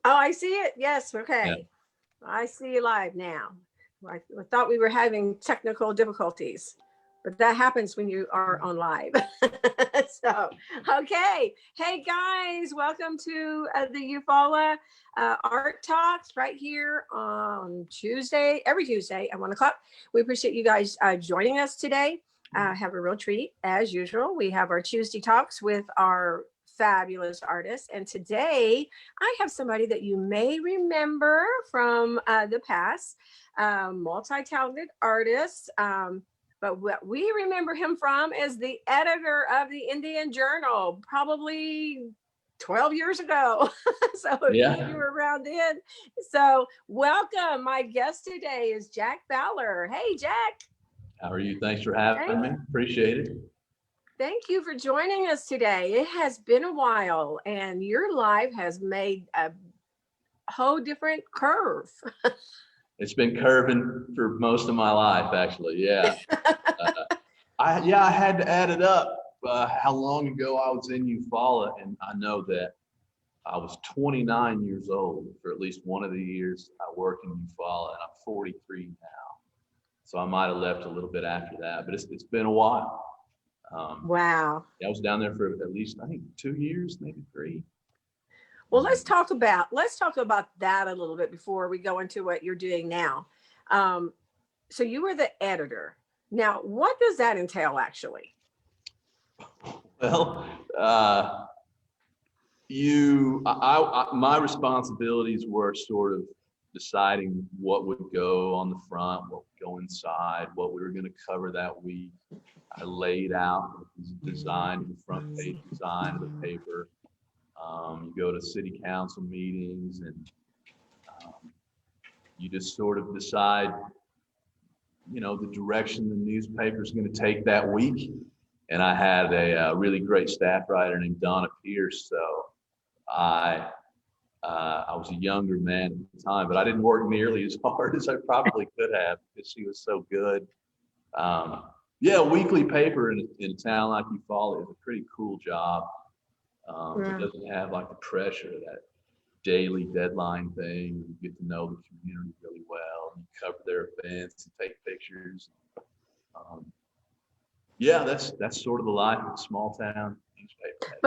Oh, I see it. Yes. Yeah. Okay. I see you live now. I thought we were having technical difficulties, but that happens when you are on live. So, okay. Hey guys, welcome to the Eufaula Art Talks right here on Tuesday, every Tuesday at 1 o'clock. We appreciate you guys joining us today. Have a real treat as usual. We have our Tuesday talks with our fabulous artists, and today I have somebody that you may remember from the past, multi-talented artist, but what we remember him from is the editor of the Indian Journal, probably 12 years ago. So Yeah. you were around then. So welcome. My guest today is Jack Fowler. Hey, Jack. How are you? Thanks for having me. Appreciate it. Thank you for joining us today. It has been a while, and your life has made a whole different curve. It's been curving for most of my life, actually. Yeah. I had to add it up. How long ago I was in Eufaula, and I know that I was 29 years old for at least one of the years I worked in Eufaula, and I'm 43 now. So I might have left a little bit after that, but it's been a while. Wow. I was down there for at least, I think, 2 years, maybe 3. Well, let's talk about that a little bit before we go into what you're doing now. So you were the editor. Now, what does that entail, actually? Well, my responsibilities were sort of deciding what would go on the front, what would go inside, what we were going to cover that week. I laid out the design, the front page design of the paper. You go to city council meetings, and you just sort of decide, the direction the newspaper is going to take that week. And I had a really great staff writer named Donna Pierce, so I was a younger man at the time, but I didn't work nearly as hard as I probably could have because she was so good. A weekly paper in a town like Eufaula is a pretty cool job. It doesn't have like the pressure of that daily deadline thing. You get to know the community really well. You cover their events and take pictures. That's sort of the life of a small town newspaper.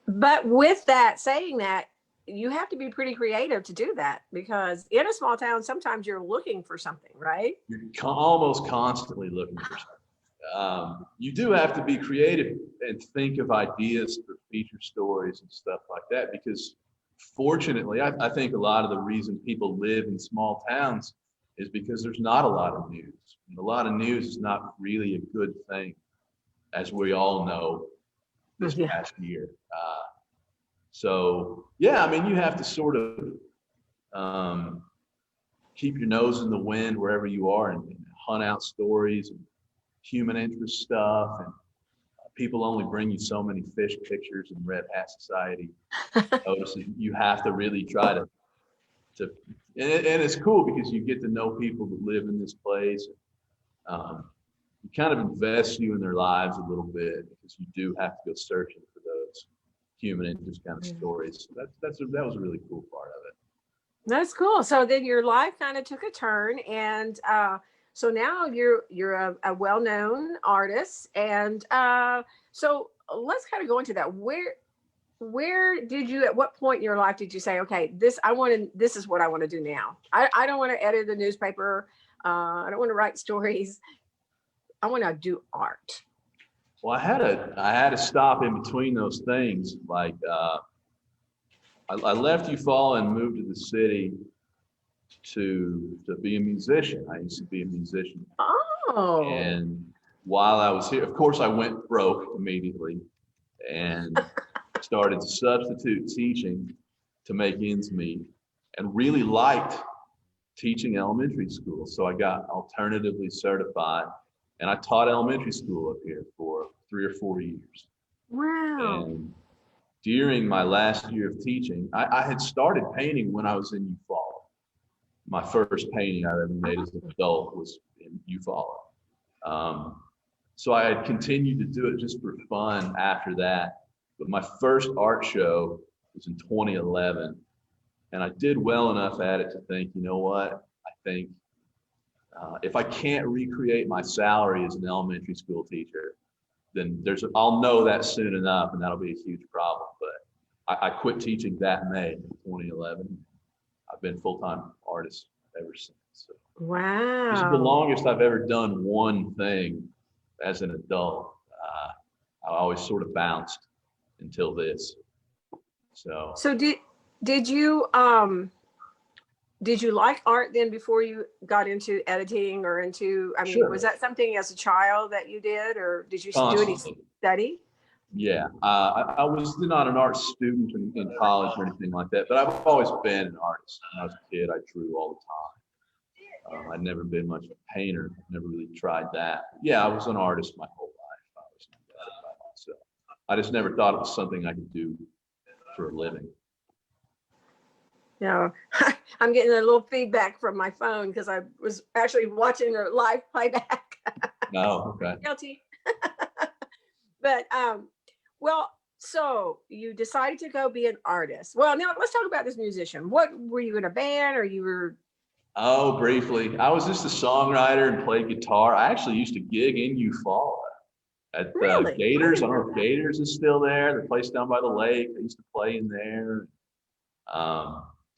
But with that, saying that, you have to be pretty creative to do that, because in a small town, sometimes you're looking for something, right? You're almost constantly looking for something. You do have to be creative and think of ideas for feature stories and stuff like that, because fortunately, I think a lot of the reason people live in small towns is because there's not a lot of news. And a lot of news is not really a good thing, as we all know this past year. You have to sort of keep your nose in the wind wherever you are and hunt out stories and human interest stuff. And people only bring you so many fish pictures in Red Hat Society notices. You have to really try to and it's cool because you get to know people that live in this place. You kind of invest you in their lives a little bit, because you do have to go searching for those human interest kind of stories. So that was a really cool part of it. That's cool. So then your life kind of took a turn, and so now you're a well-known artist, and so let's kind of go into that. Where did you, at what point in your life did you say, okay, this is what I want to do now? I don't want to edit the newspaper. I don't want to write stories. I want to do art. Well, I had to stop in between those things. Like I left Eufaula and moved to the city to be a musician. I used to be a musician. Oh. And while I was here, of course, I went broke immediately and started to substitute teaching to make ends meet, and really liked teaching elementary school. So I got alternatively certified, and I taught elementary school up here for 3 or 4 years. Wow. And during my last year of teaching, I had started painting when I was in Eufaula. My first painting I ever made as an adult was in Eufaula. So I had continued to do it just for fun after that. But my first art show was in 2011. And I did well enough at it to think, you know what, I think if I can't recreate my salary as an elementary school teacher, then I'll know that soon enough, and that'll be a huge problem. But I quit teaching that May 2011. I've been full-time artist ever since. So this is the Wow. longest I've ever done one thing as an adult. I always sort of bounced until this. So Did you like art then before you got into editing or into, I mean, sure. Was that something as a child that you did, or did you do any study? Yeah, I was not an art student in college or anything like that, but I've always been an artist. When I was a kid, I drew all the time. I'd never been much of a painter, never really tried that. Yeah, I was an artist my whole life. I was by myself. I just never thought it was something I could do for a living. No, I'm getting a little feedback from my phone because I was actually watching a live playback. Oh, okay. Guilty. But well, so you decided to go be an artist. Well, now let's talk about this musician. What were you in a band, or you were? Oh, briefly. I was just a songwriter and played guitar. I actually used to gig in Eufaula at Really? Gators. I don't know if Gators is still there. The place down by the lake. I used to play in there.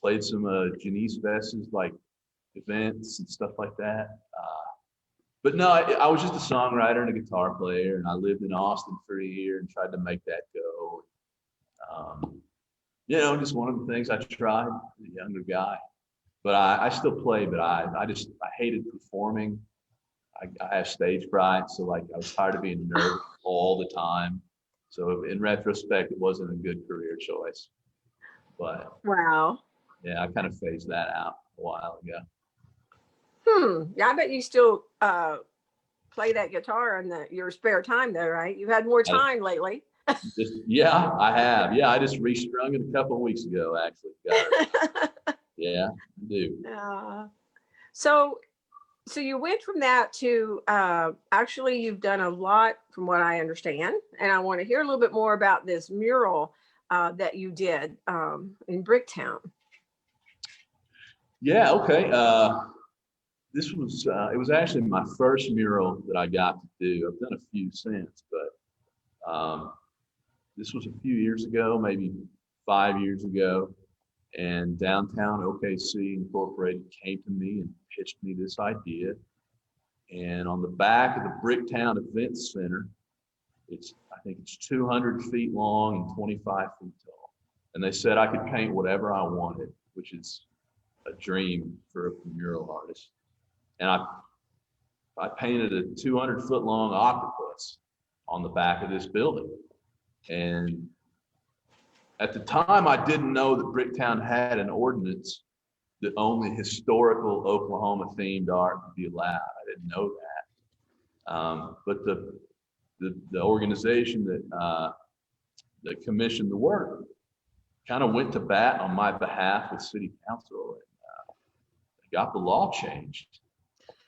Played some Janice Vest's like events and stuff like that. But no, I was just a songwriter and a guitar player, and I lived in Austin for a year and tried to make that go. You know, just one of the things I tried as a younger guy. But I still play, but I hated performing. I have stage fright, so like I was tired of being nervous all the time. So in retrospect, it wasn't a good career choice. But Wow. yeah, I kind of phased that out a while ago. Yeah, I bet you still play that guitar in your spare time, though, right? You've had more time lately. Yeah, I have. Yeah, I just restrung it a couple of weeks ago, actually. Yeah, I do. So you went from that to actually you've done a lot from what I understand, and I want to hear a little bit more about this mural that you did in Bricktown. Yeah, okay. This was it was actually my first mural that I got to do. I've done a few since, but this was a few years ago, maybe 5 years ago, and Downtown OKC Incorporated came to me and pitched me this idea. And on the back of the Bricktown Event Center, I think it's 200 feet long and 25 feet tall. And they said I could paint whatever I wanted, which is a dream for a mural artist. And I painted a 200-foot long octopus on the back of this building. And at the time, I didn't know that Bricktown had an ordinance that only historical Oklahoma-themed art would be allowed. I didn't know that. But the organization that commissioned the work kind of went to bat on my behalf with City Council, and got the law changed.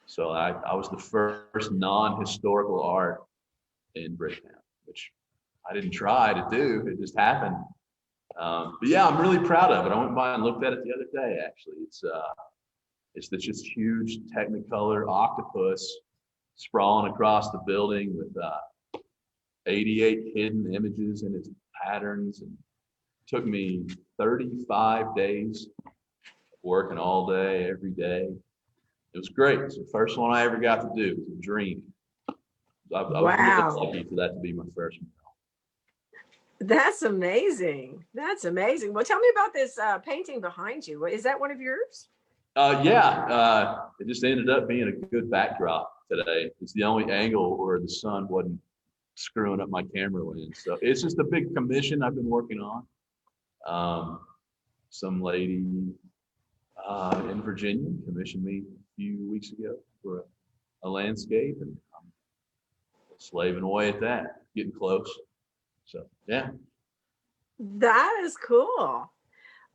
So I was the first non-historical art in Bricktown, which I didn't try to do. It just happened. But yeah, I'm really proud of it. I went by and looked at it the other day, actually. It's just huge Technicolor octopus sprawling across the building with 88 hidden images in its patterns. And it took me 35 days working all day, every day. It was great. It's the first one I ever got to do. It was a dream. I was really lucky for that to be my first one. That's amazing. That's amazing. Well, tell me about this painting behind you. Is that one of yours? Yeah, it just ended up being a good backdrop today. It's the only angle where the sun wasn't screwing up my camera lens. So it's just a big commission I've been working on. Some lady in Virginia commissioned me a few weeks ago for a landscape, and I'm slaving away at that, getting close. So, yeah. That is cool.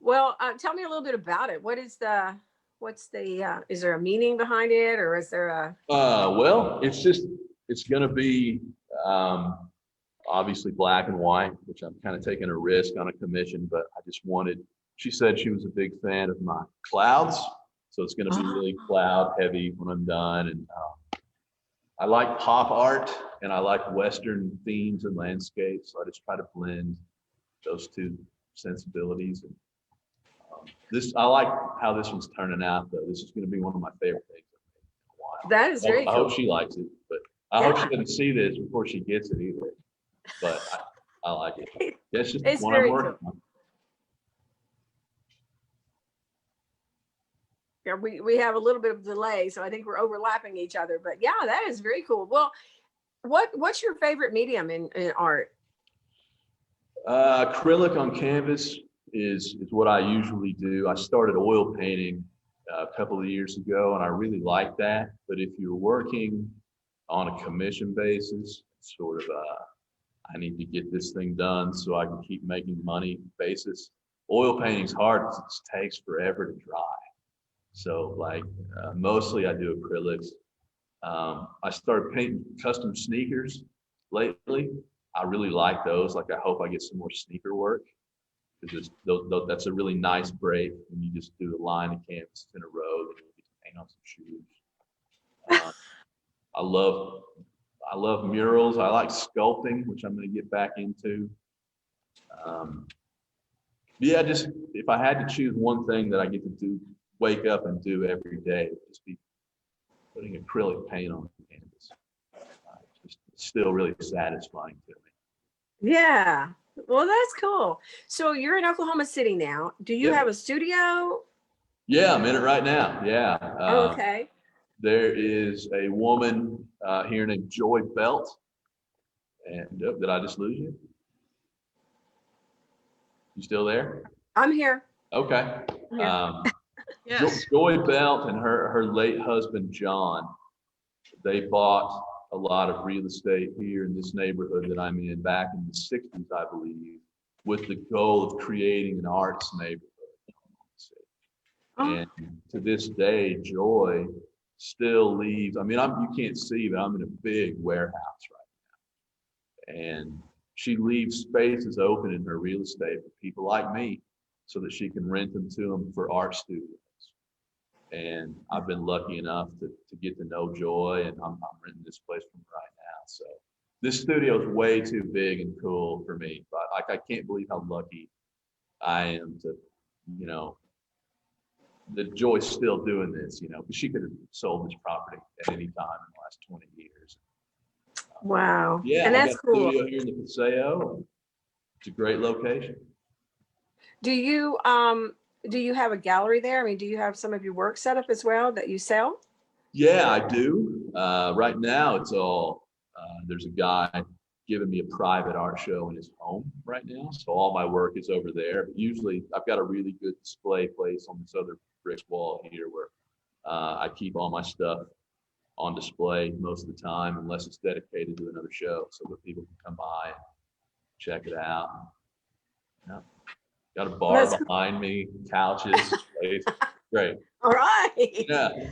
Well, tell me a little bit about it. Is there a meaning behind it, or is there a? Well, it's going to be obviously black and white, which I'm kind of taking a risk on a commission, but I just wanted she said she was a big fan of my clouds. So it's going to be really cloud heavy when I'm done. And I like pop art and I like Western themes and landscapes. So I just try to blend those two sensibilities. And I like how this one's turning out though. This is going to be one of my favorite things I've made in a while. That is very cool. I hope she likes it, but I hope she doesn't see this before she gets it either. But I like it. That's just one I'm working on. Yeah, we have a little bit of delay, so I think we're overlapping each other. But yeah, that is very cool. Well, what's your favorite medium in art? Acrylic on canvas is what I usually do. I started oil painting a couple of years ago, and I really like that. But if you're working on a commission basis, sort of I need to get this thing done so I can keep making money basis. Oil painting's hard because it takes forever to dry. So like mostly I do acrylics. I started painting custom sneakers lately. I really like those. Like I hope I get some more sneaker work because that's a really nice break when you just do a line of canvas in a row and you get to paint on some shoes. I love murals. I like sculpting, which I'm going to get back into. Yeah, just if I had to choose one thing that I get to do, wake up and do every day, just be putting acrylic paint on the canvas. It's still really satisfying to me. Yeah, well, that's cool. So you're in Oklahoma City now. Do you have a studio? Yeah, I'm in it right now. Yeah. Okay. There is a woman here named Joy Belt. And did I just lose you? You still there? I'm here. Okay. Yes. Joy Belt and her late husband, John, they bought a lot of real estate here in this neighborhood that I'm in back in the 60s, I believe, with the goal of creating an arts neighborhood. And to this day, Joy still leaves. I mean, you can't see, but I'm in a big warehouse right now. And she leaves spaces open in her real estate for people like me so that she can rent them to them for art studios. And I've been lucky enough to get to know Joy, and I'm renting this place from her right now. So this studio is way too big and cool for me, but I can't believe how lucky I am to, that Joy's still doing this, because she could have sold this property at any time in the last 20 years. Wow. Yeah, and that's cool. Studio here in the Paseo. It's a great location. Do you have a gallery there? I mean, do you have some of your work set up as well that you sell? Yeah, I do. Right now, it's all, there's a guy giving me a private art show in his home right now. So all my work is over there. But usually I've got a really good display place on this other brick wall here where I keep all my stuff on display most of the time, unless it's dedicated to another show, so that people can come by and check it out. Yeah. Got a bar behind me, couches, place. Great. All right. Yeah.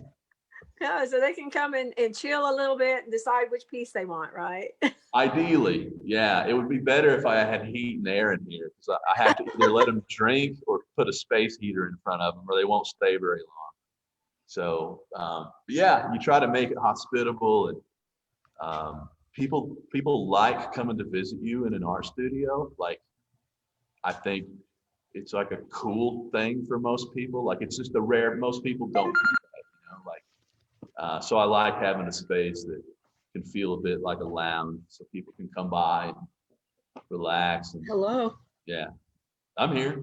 Yeah, so they can come and chill a little bit and decide which piece they want, right? Ideally, yeah. It would be better if I had heat and air in here, because I have to either let them drink or put a space heater in front of them, or they won't stay very long. So, yeah, you try to make it hospitable, and people like coming to visit you in an art studio. Like, I think it's like a cool thing for most people. Like, it's just most people don't do that, like, so I like having a space that can feel a bit like a lounge, so people can come by and relax. And, hello. Yeah, I'm here.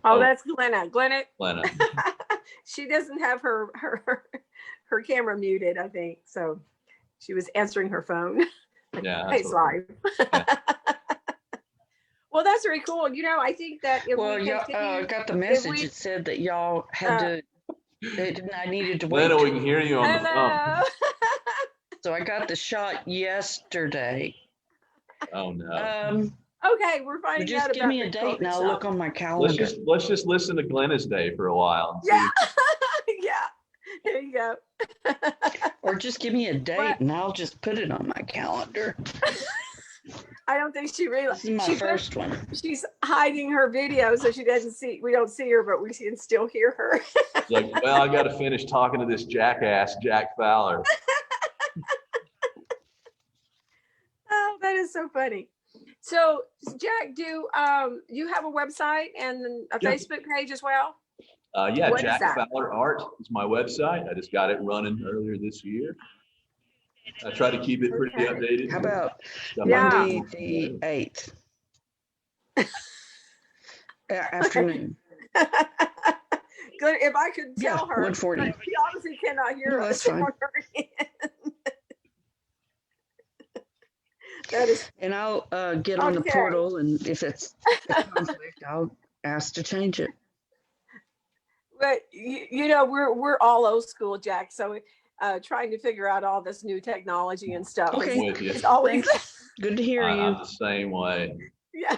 Oh, that's Glenna. Glenna. She doesn't have her camera muted, I think. So she was answering her phone. Yeah. It's live. Yeah. Well, that's very cool. I think that if well, y'all got the message. It said that y'all had I needed to wait. Glenna, we can hear you on the phone. So I got the shot yesterday. Oh no. Okay, we're finding just out. Give me a date and I'll look on my calendar. Let's just listen to Glenna's day for a while. Yeah. Yeah. There you go. Or just give me a date and I'll just put it on my calendar. I don't think she realized. This is my first one. She's hiding her video so she doesn't see. We don't see her, but we can still hear her. Like, well, I got to finish talking to this jackass, Jack Fowler. Oh, that is so funny. So, Jack, do you have a website and a Facebook page as well? Yeah, What Jack Fowler Art is my website. I just got it running earlier this year. I try to keep it pretty updated. How about Yeah. Monday the 8th? Afternoon. Good. If I could tell her. 1:40. But she obviously cannot hear No, us. that's fine. That is. And I'll get on the portal, and if it's a conflict, I'll ask to change it. But you know, we're all old school, Jack. So trying to figure out all this new technology and stuff. Okay. I'm with you. It's always Good to hear you. I'm the same way. yeah.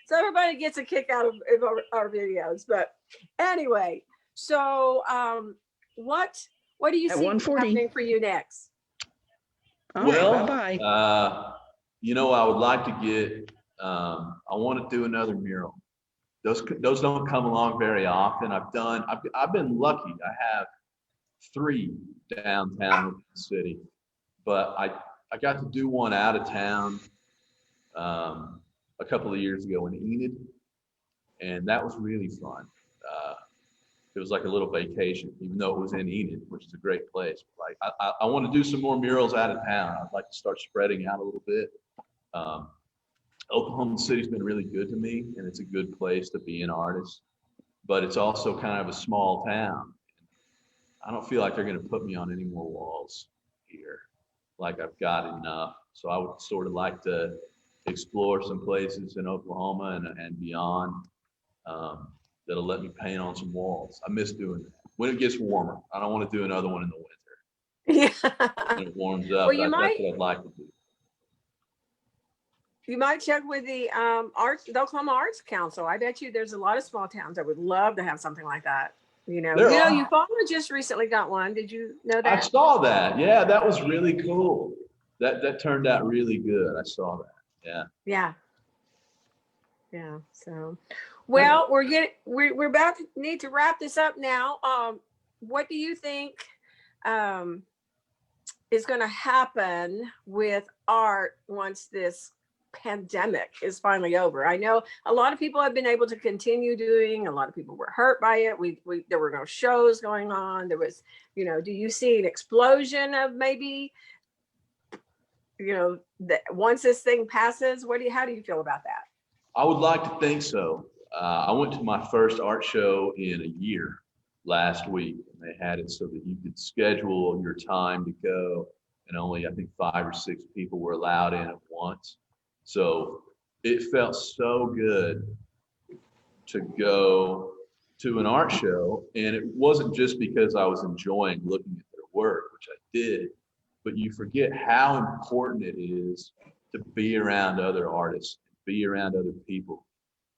So everybody gets a kick out of our videos. But anyway, so what do you At see 1:40. happening for you next? All Well, right, bye-bye. You know, I would like to get. I want to do another mural. Those don't come along very often. I've been lucky. I have 3 downtown in the city, but I got to do one out of town a couple of years ago in Enid, and that was really fun. It was like a little vacation, even though it was in Enid, which is a great place. Like I want to do some more murals out of town. I'd like to start spreading out a little bit. Oklahoma City's been really good to me, and it's a good place to be an artist, but it's also kind of a small town. I don't feel like they're going to put me on any more walls here. Like I've got enough. So I would sort of like to explore some places in Oklahoma and beyond that'll let me paint on some walls. I miss doing that. When it gets warmer, I don't want to do another one in the winter. Yeah. When it warms up, Well, that's what I'd like to do. You might check with the the Oklahoma Arts Council. I bet you there's a lot of small towns that would love to have something like that. You know, Eufaula just recently got one. Did you know that? I saw that. Yeah, that was really cool. That turned out really good. I saw that. Yeah. Yeah. Yeah. So, well, we're about to need to wrap this up now. What do you think is going to happen with art once this pandemic is finally over? I know a lot of people have been able to continue doing. A lot of people were hurt by it. There were no shows going on. There was, you know, do you see an explosion of maybe, you know, that once this thing passes? How do you feel about that? I would like to think so. I went to my first art show in a year last week, and they had it so that you could schedule your time to go, and only I think 5 or 6 people were allowed in at once. So it felt so good to go to an art show, and it wasn't just because I was enjoying looking at their work, which I did, but you forget how important it is to be around other artists, be around other people,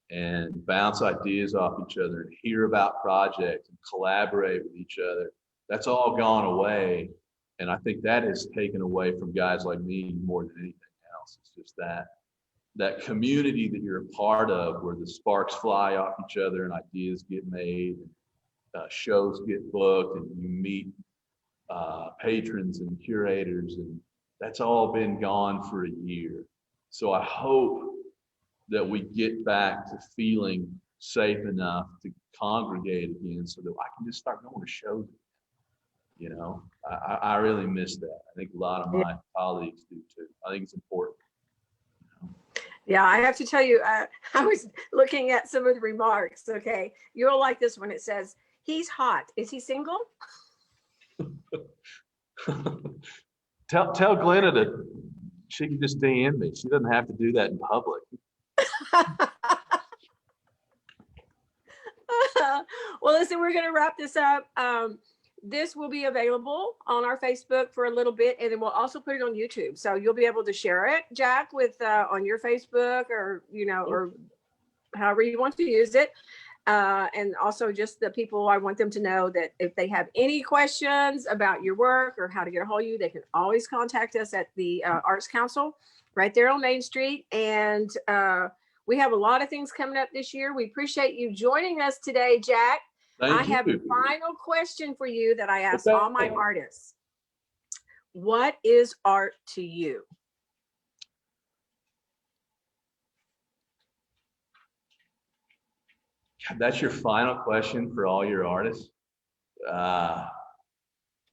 and bounce ideas off each other and hear about projects and collaborate with each other. That's all gone away, and I think that has taken away from guys like me more than anything else. It's just that community that you're a part of, where the sparks fly off each other and ideas get made, and shows get booked, and you meet patrons and curators, and that's all been gone for a year. So I hope that we get back to feeling safe enough to congregate again, so that I can just start going to shows again. You know, I really miss that. I think a lot of my colleagues do too. I think it's important. Yeah, I have to tell you, I was looking at some of the remarks. Okay, you'll like this one. It says, "He's hot. Is he single?" Tell Glenna that she can just DM me. She doesn't have to do that in public. Well, listen, we're going to wrap this up. This will be available on our Facebook for a little bit, and then we'll also put it on YouTube. So you'll be able to share it, Jack, with on your Facebook, or, you know, or however you want to use it. And also just the people, I want them to know that if they have any questions about your work or how to get a hold of you, they can always contact us at the Arts Council right there on Main Street. And we have a lot of things coming up this year. We appreciate you joining us today, Jack. I have a final question for you that I ask all my artists. What is art to you? That's your final question for all your artists? Well,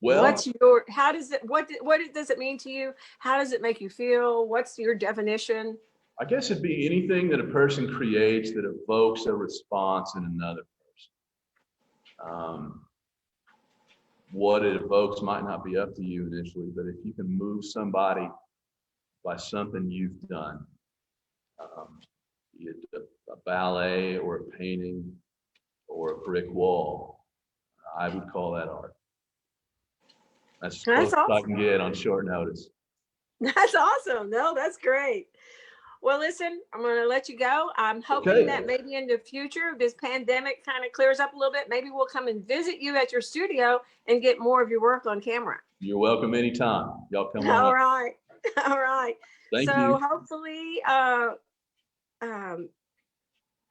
what's your, how does it, what does it mean to you? How does it make you feel? What's your definition? I guess it'd be anything that a person creates that evokes a response in another person. What it evokes might not be up to you initially, but if you can move somebody by something you've done, be it a ballet or a painting or a brick wall, I would call that art. That's as close as I can get on short notice. That's awesome. No, that's great. Well, listen, I'm going to let you go. I'm hoping that maybe in the future, if this pandemic kind of clears up a little bit, maybe we'll come and visit you at your studio and get more of your work on camera. You're welcome anytime. Y'all come on. All right. All right. Thank you. So hopefully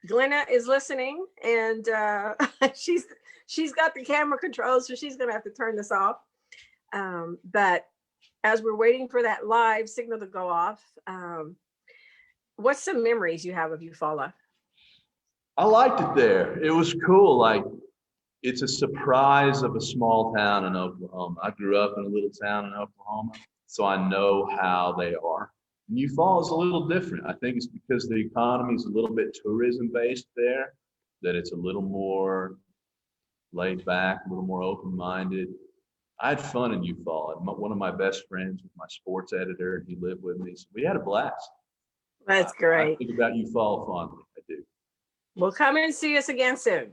Glenna is listening, and she's got the camera controls, so she's going to have to turn this off. But as we're waiting for that live signal to go off, what's some memories you have of Eufaula? I liked it there. It was cool. Like, it's a surprise of a small town in Oklahoma. I grew up in a little town in Oklahoma, so I know how they are. And Eufaula is a little different. I think it's because the economy is a little bit tourism based there, that it's a little more laid back, a little more open-minded. I had fun in Eufaula. One of my best friends was my sports editor. He lived with me, so we had a blast. That's great. I think about Eufaula fondly. I do. Well, come and see us again soon.